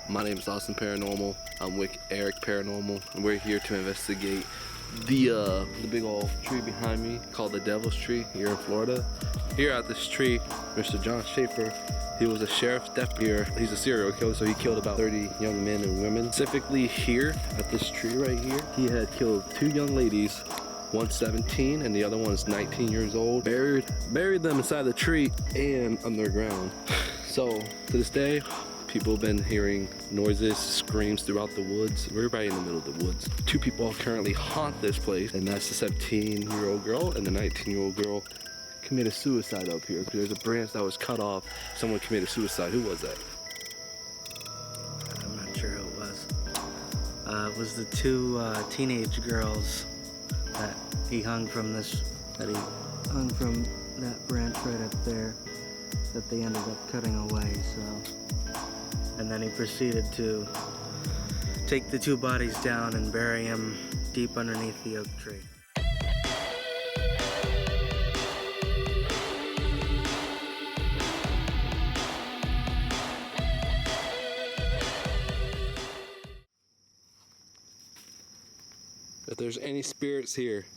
My name is Austin Paranormal. I'm with Eric Paranormal, and we're here to investigate the big old tree behind me called the Devil's Tree here in Florida. Here at this tree, Mr. John Schaefer, he was a sheriff's deputy here. He's a serial killer, so he killed about 30 young men and women. Specifically here at this tree right here, he had killed 2 young ladies. One's 17 and the other one's 19 years old. Buried them inside the tree and underground. So to this day, people have been hearing noises, screams throughout the woods. We're right in the middle of the woods. 2 people currently haunt this place, and that's the 17-year-old girl and the 19-year-old girl committed suicide up here. There's a branch that was cut off. Someone committed suicide. Who was that? I'm not sure who it was. It was the 2 teenage girls that he hung from that branch right up there that they ended up cutting away, so. And then he proceeded to take the 2 bodies down and bury them deep underneath the oak tree. If there's any spirits here,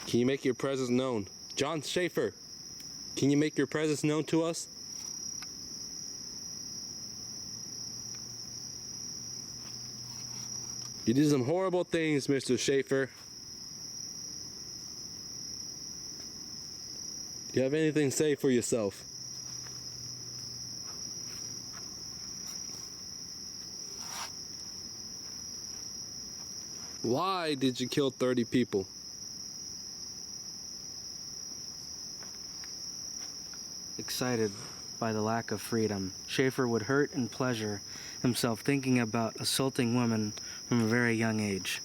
can you make your presence known? John Schaefer, can you make your presence known to us? You did some horrible things, Mr. Schaefer. Do you have anything to say for yourself? Why did you kill 30 people? Excited by the lack of freedom, Schaefer would hurt and pleasure himself thinking about assaulting women from a very young age.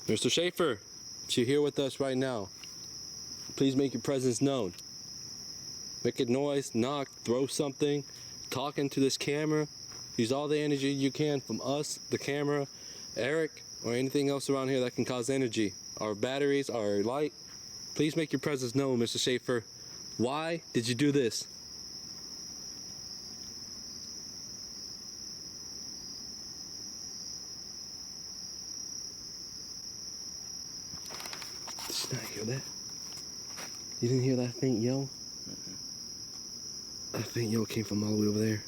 Mr. Schaefer, if you're here with us right now, please make your presence known. Make a noise, knock, throw something, talk into this camera. Use all the energy you can from us, the camera, Eric, or anything else around here that can cause energy. Our batteries, our light. Please make your presence known, Mr. Schaefer. Why did you do this? Did you not hear that? You didn't hear that faint yell? That faint yell came from all the way over there.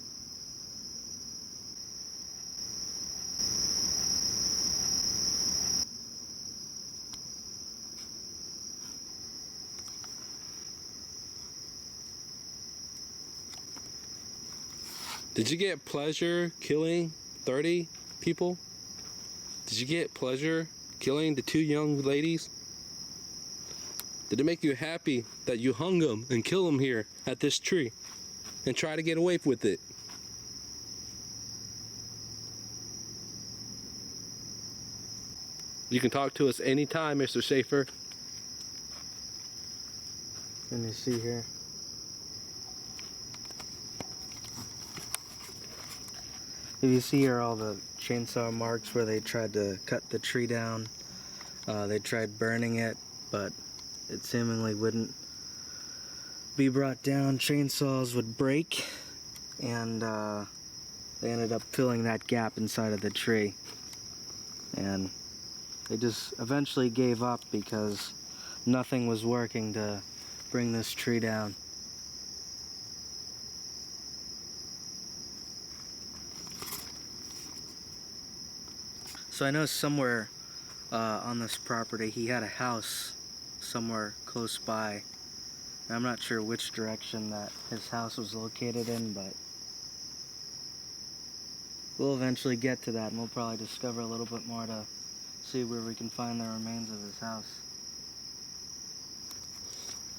Did you get pleasure killing 30 people? Did you get pleasure killing the 2 young ladies? Did it make you happy that you hung them and killed them here at this tree and try to get away with it? You can talk to us anytime, Mr. Schaefer. Let me see here. If you see here all the chainsaw marks where they tried to cut the tree down, they tried burning it, but it seemingly wouldn't be brought down. Chainsaws would break, and they ended up filling that gap inside of the tree. And they just eventually gave up because nothing was working to bring this tree down. So I know somewhere on this property he had a house somewhere close by. I'm not sure which direction that his house was located in, but we'll eventually get to that, and we'll probably discover a little bit more to see where we can find the remains of his house.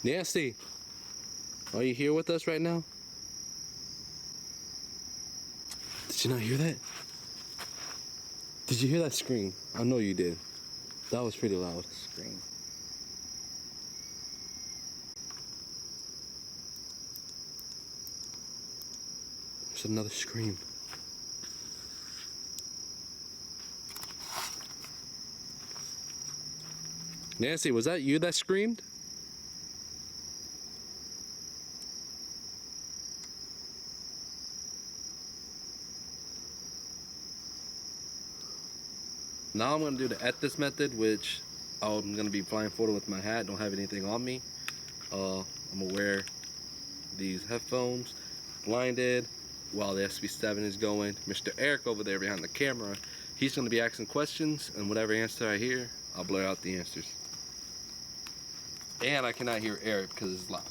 Nancy, are you here with us right now? Did you not hear that? Did you hear that scream? I know you did. That was pretty loud. Scream. There's another scream. Nancy, was that you that screamed? Now I'm gonna do the Ethis method, which I'm gonna be blindfolded with my hat, don't have anything on me. I'm gonna wear these headphones, blinded, while the SB7 is going. Mr. Eric over there behind the camera, he's gonna be asking questions, and whatever answer I hear, I'll blur out the answers. And I cannot hear Eric because it's loud.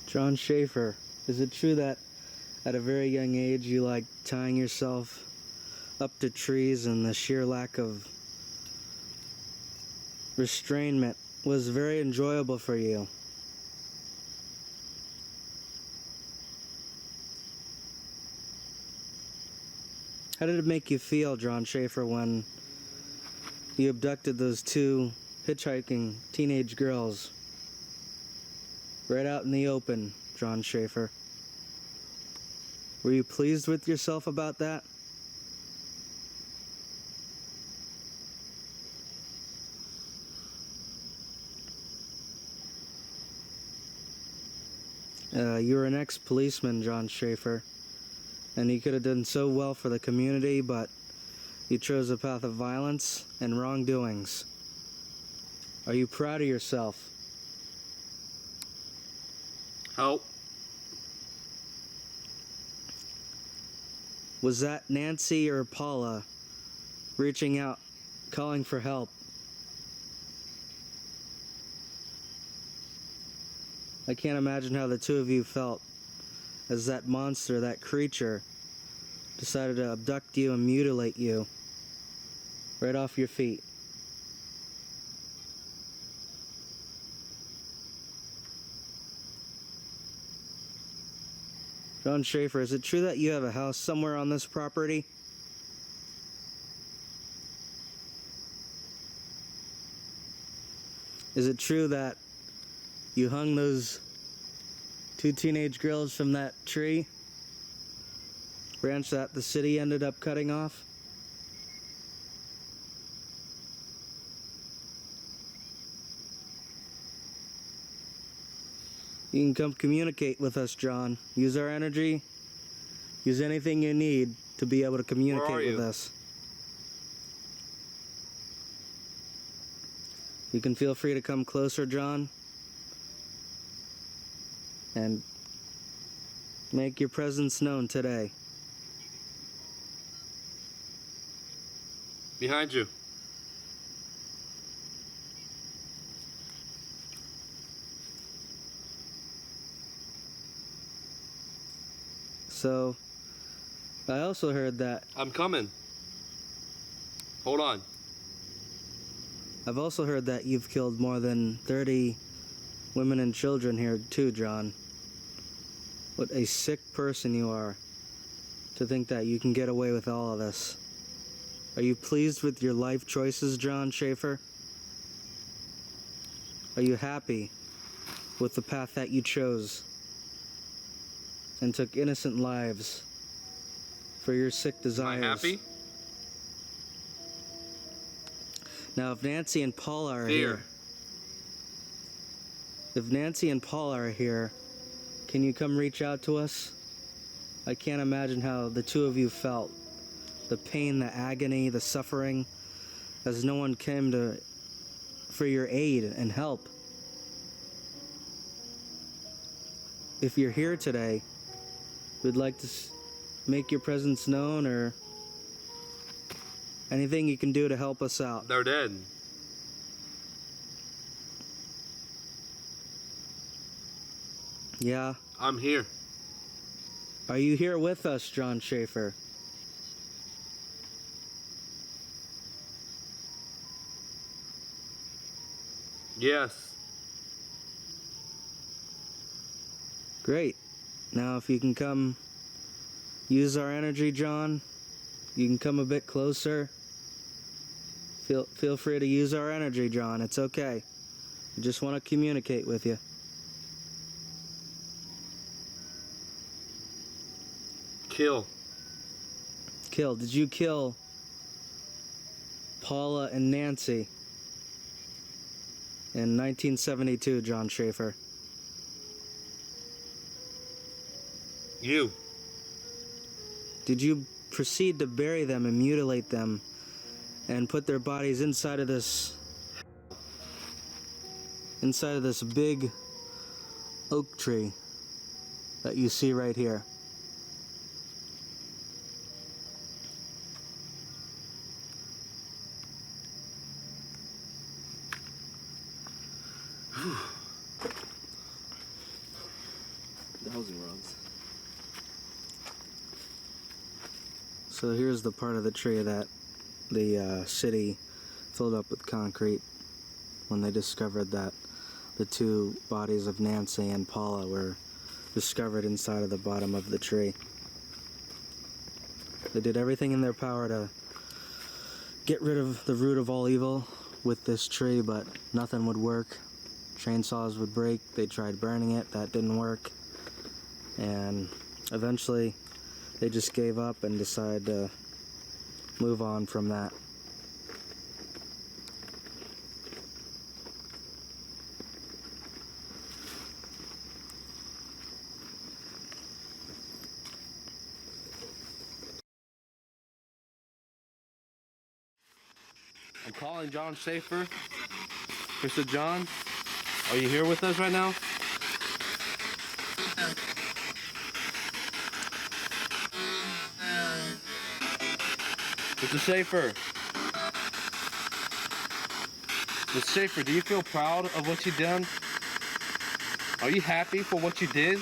John Schaefer, is it true that at a very young age you like tying yourself up to trees, and the sheer lack of restrainment was very enjoyable for you? How did it make you feel, John Schaefer, when you abducted those two hitchhiking teenage girls right out in the open, John Schaefer? Were you pleased with yourself about that? You were an ex-policeman, John Schaefer, and you could have done so well for the community, but you chose a path of violence and wrongdoings. Are you proud of yourself? Help. Was that Nancy or Paula reaching out, calling for help? I can't imagine how the two of you felt as that monster, that creature, decided to abduct you and mutilate you right off your feet. John Schaefer, is it true that you have a house somewhere on this property? Is it true that you hung those two teenage girls from that tree branch that the city ended up cutting off? You can come communicate with us, John. Use our energy. Use anything you need to be able to communicate with us. You can feel free to come closer, John, and make your presence known today. Behind you. So, I also heard that... I'm coming. Hold on. I've also heard that you've killed more than 30 women and children here too, John. What a sick person you are to think that you can get away with all of this. Are you pleased with your life choices, John Schaefer? Are you happy with the path that you chose and took innocent lives for your sick desires? Am I happy? Now, if Nancy and Paula are here, can you come reach out to us? I can't imagine how the two of you felt. The pain, the agony, the suffering, as no one came for your aid and help. If you're here today, we'd like to make your presence known, or anything you can do to help us out. They're dead. Yeah? I'm here. Are you here with us, John Schaefer? Yes. Great. Now if you can come use our energy, John, you can come a bit closer. Feel free to use our energy, John. It's okay. We just want to communicate with you. Kill. Kill. Did you kill Paula and Nancy in 1972, John Schaefer? You. Did you proceed to bury them and mutilate them and put their bodies inside of this big oak tree that you see right here? Housing rods. So here's the part of the tree that the city filled up with concrete when they discovered that the two bodies of Nancy and Paula were discovered inside of the bottom of the tree. They did everything in their power to get rid of the root of all evil with this tree, but nothing would work. Chainsaws would break. They tried burning it. That didn't work. And eventually they just gave up and decided to move on from that. I'm calling John Schaefer. Mr. John, are you here with us right now? Mr. Schaefer. Mr. Schaefer, do you feel proud of what you've done? Are you happy for what you did?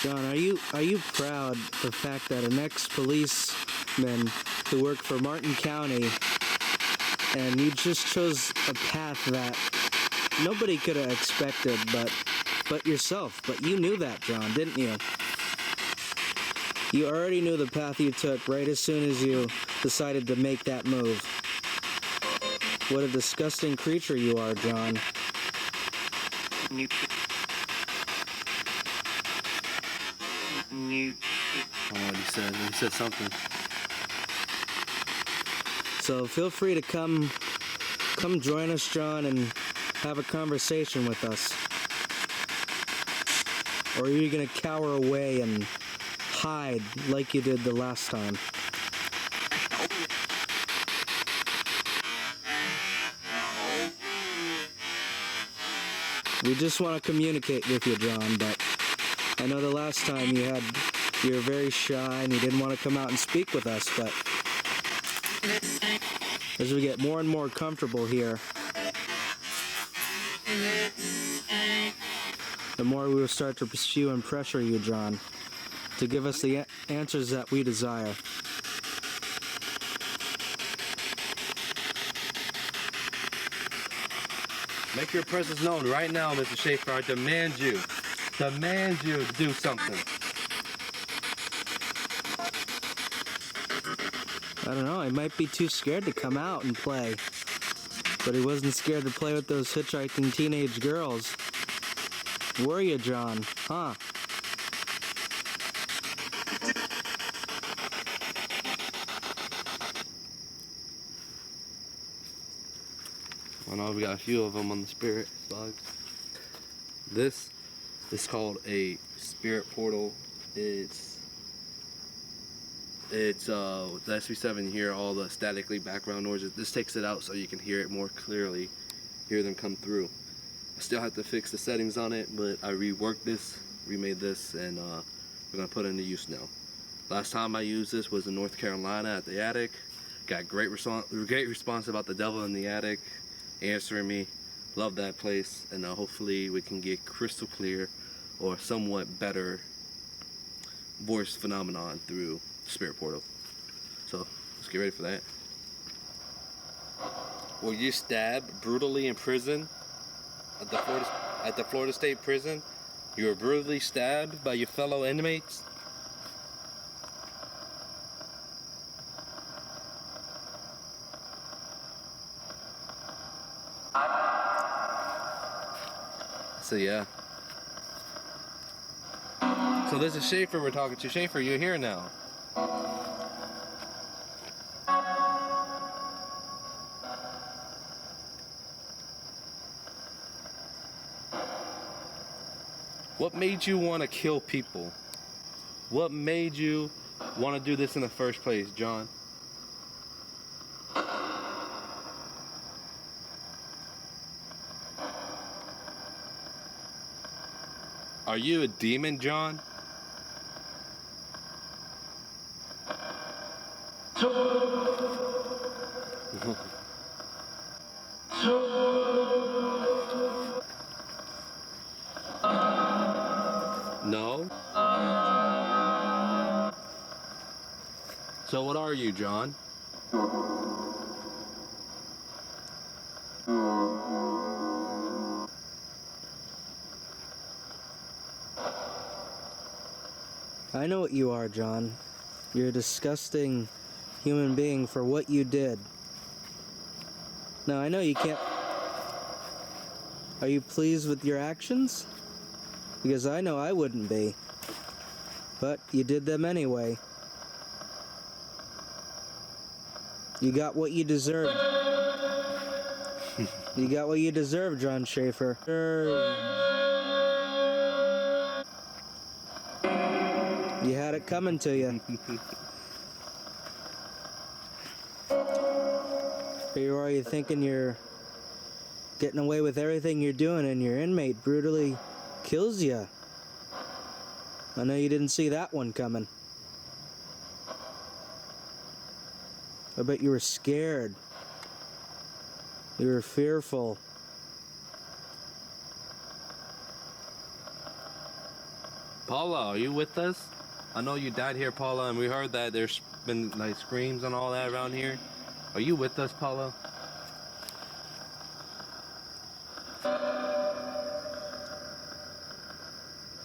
John, are you proud of the fact that an ex-policeman who worked for Martin County, and you just chose a path that nobody could have expected but yourself? But you knew that, John, didn't you? You already knew the path you took right as soon as you decided to make that move. What a disgusting creature you are, John. I don't know what he said. He said something. So feel free to come join us, John, and have a conversation with us. Or are you gonna cower away and hide like you did the last time? We just want to communicate with you, John, but I know the last time you were very shy and you didn't want to come out and speak with us, but as we get more and more comfortable here, the more we will start to pursue and pressure you, John, to give us the answers that we desire. Make your presence known right now, Mr. Schaefer. I demand you to do something. I don't know, I might be too scared to come out and play. But he wasn't scared to play with those hitchhiking teenage girls. Were you, John? Huh? I know we got a few of them on the spirit box. This is called a spirit portal. It's the SV7. You hear all the statically background noises. This takes it out so you can hear it more clearly, hear them come through. I still have to fix the settings on it, but I reworked this, remade this, and we're gonna put it into use now. Last time I used this was in North Carolina at the attic. Got great response about the devil in the attic answering me. Love that place, and hopefully we can get crystal clear or somewhat better voice phenomenon through the spirit portal. So let's get ready for that. Were you stabbed brutally in prison at the Florida State Prison? You were brutally stabbed by your fellow inmates? So yeah. So this is Schaefer we're talking to. Schaefer, you're here now. What made you want to kill people? What made you want to do this in the first place, John? Are you a demon, John? No? So what are you, John? I know what you are, John. You're a disgusting human being for what you did. Now, I know you can't... Are you pleased with your actions? Because I know I wouldn't be. But you did them anyway. You got what you deserved. You got what you deserve, John Schaefer. You had it coming to you. Here you are, you thinking you're getting away with everything you're doing, and your inmate brutally kills you. I know you didn't see that one coming. I bet you were scared. You were fearful. Paula, are you with us? I know you died here, Paula, and we heard that there's been like screams and all that around here. Are you with us, Paula?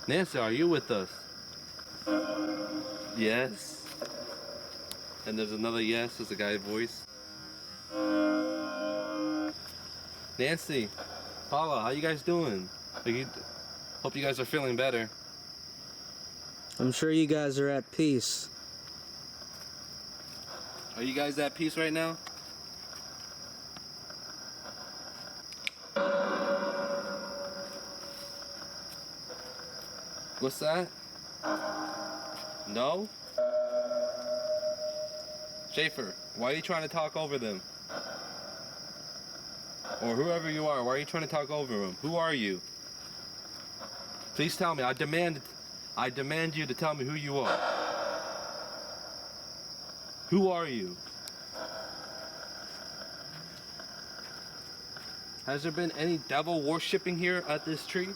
Nancy, are you with us? Yes. And there's another yes, it's a guy's voice. Nancy, Paula, how you guys doing? Hope you guys are feeling better. I'm sure you guys are at peace. Are you guys at peace right now? What's that? No? Schaefer, why are you trying to talk over them? Or whoever you are, why are you trying to talk over them? Who are you? Please tell me. I demand you to tell me who you are. Who are you? Has there been any devil worshipping here at this tree?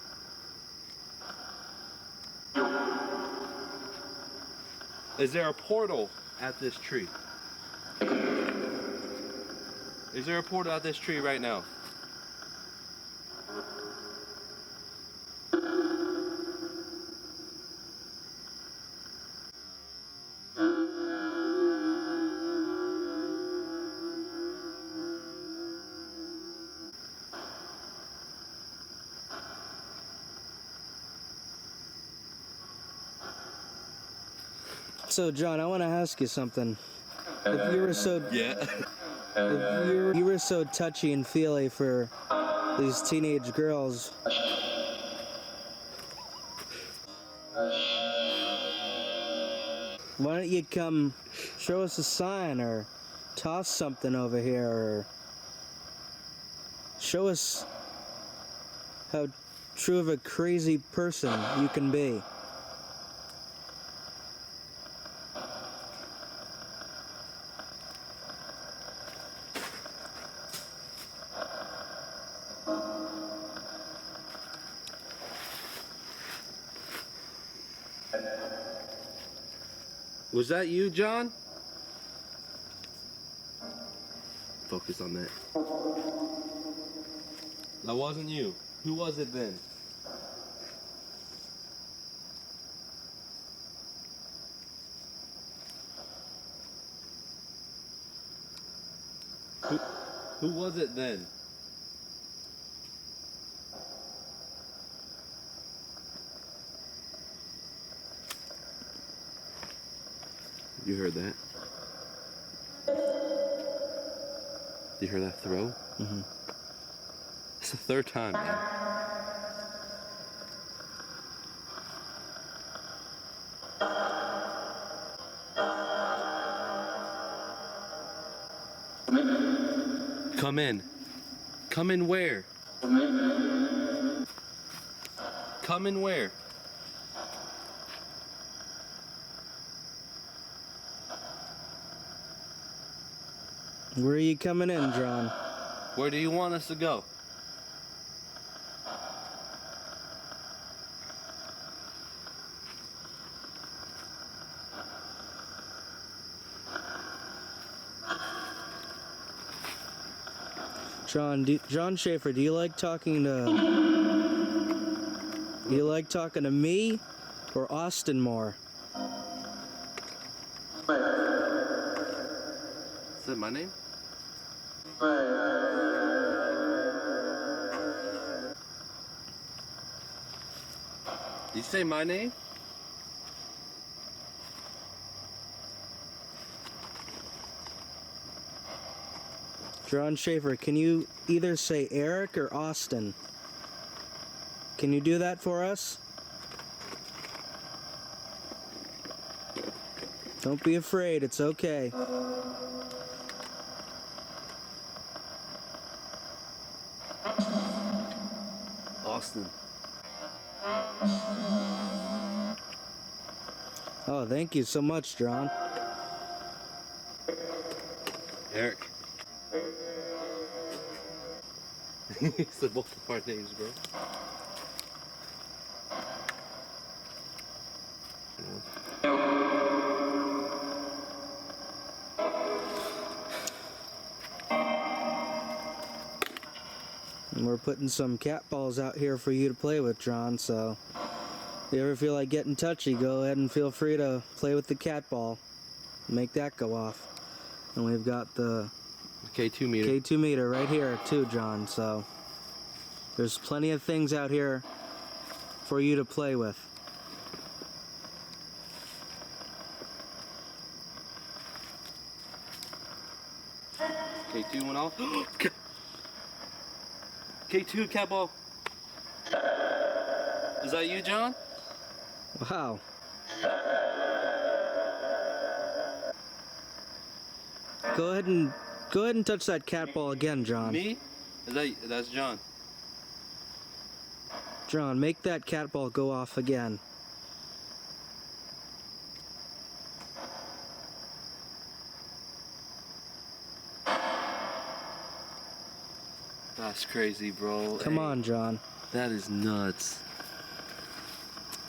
Is there a portal at this tree? Is there a portal at this tree right now? So, John, I want to ask you something. If you were so if you were so touchy and feely for these teenage girls, why don't you come show us a sign or toss something over here or show us how true of a crazy person you can be? Was that you, John? Focus on that. That wasn't you. Who was it then? Who was it then? You heard that? You heard that throw? Mm-hmm. It's the third time, man. Come in. Come in where? Come in where? Where are you coming in, John? Where do you want us to go? John Schaefer, do you like talking to me or Austin more? Is that my name? Did you say my name? John Schaefer, can you either say Eric or Austin? Can you do that for us? Don't be afraid, it's okay. Austin. Oh, thank you so much, John. Eric. He said both of our names, bro. And we're putting some cat balls out here for you to play with, John, so if you ever feel like getting touchy, go ahead and feel free to play with the cat ball. Make that go off. And we've got the K2 meter. K2 meter right here too, John, so there's plenty of things out here for you to play with. K2 went off. K2 cat ball. Is that you, John? Wow. Go ahead and touch that cat ball again, John. Me? That's John. John, make that cat ball go off again. That's crazy, bro. Come on, John. That is nuts.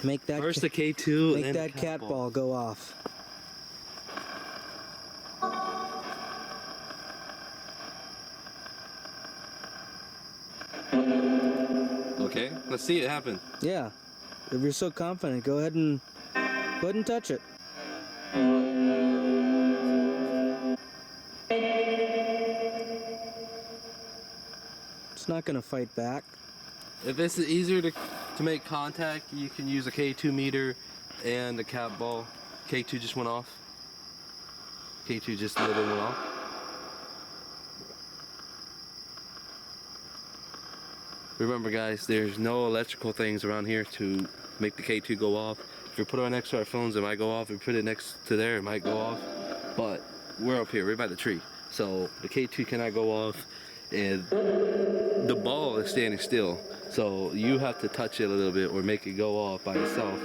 Make that First the K2 and make then that cat ball go off. Okay, let's see it happen. Yeah. If you're so confident, go ahead and touch it. It's not gonna fight back. If it's easier to make contact, you can use a K2 meter and a cat ball. K2 just went off. K2 just literally went off. Remember, guys, there's no electrical things around here to make the K2 go off. If you put it right next to our phones, it might go off. If you put it next to there, it might go off. But we're up here, we're by the tree. So the K2 cannot go off, and the ball is standing still. So you have to touch it a little bit or make it go off by itself.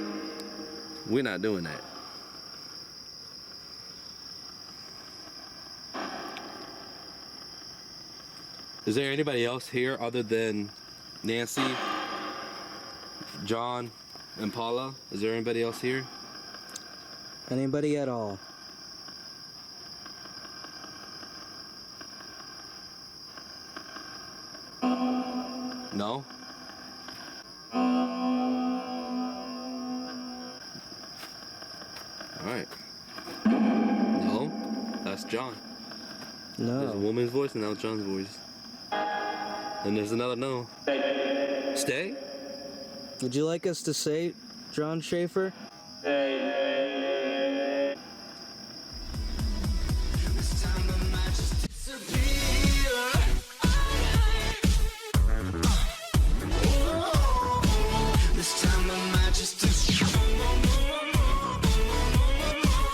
We're not doing that. Is there anybody else here other than Nancy, John, and Paula? Is there anybody else here? Anybody at all? No? Alright. No? That's John. There's a No. woman's voice and now John's voice. And there's another no. Stay? Would you like us to say, John Schaefer? Hey.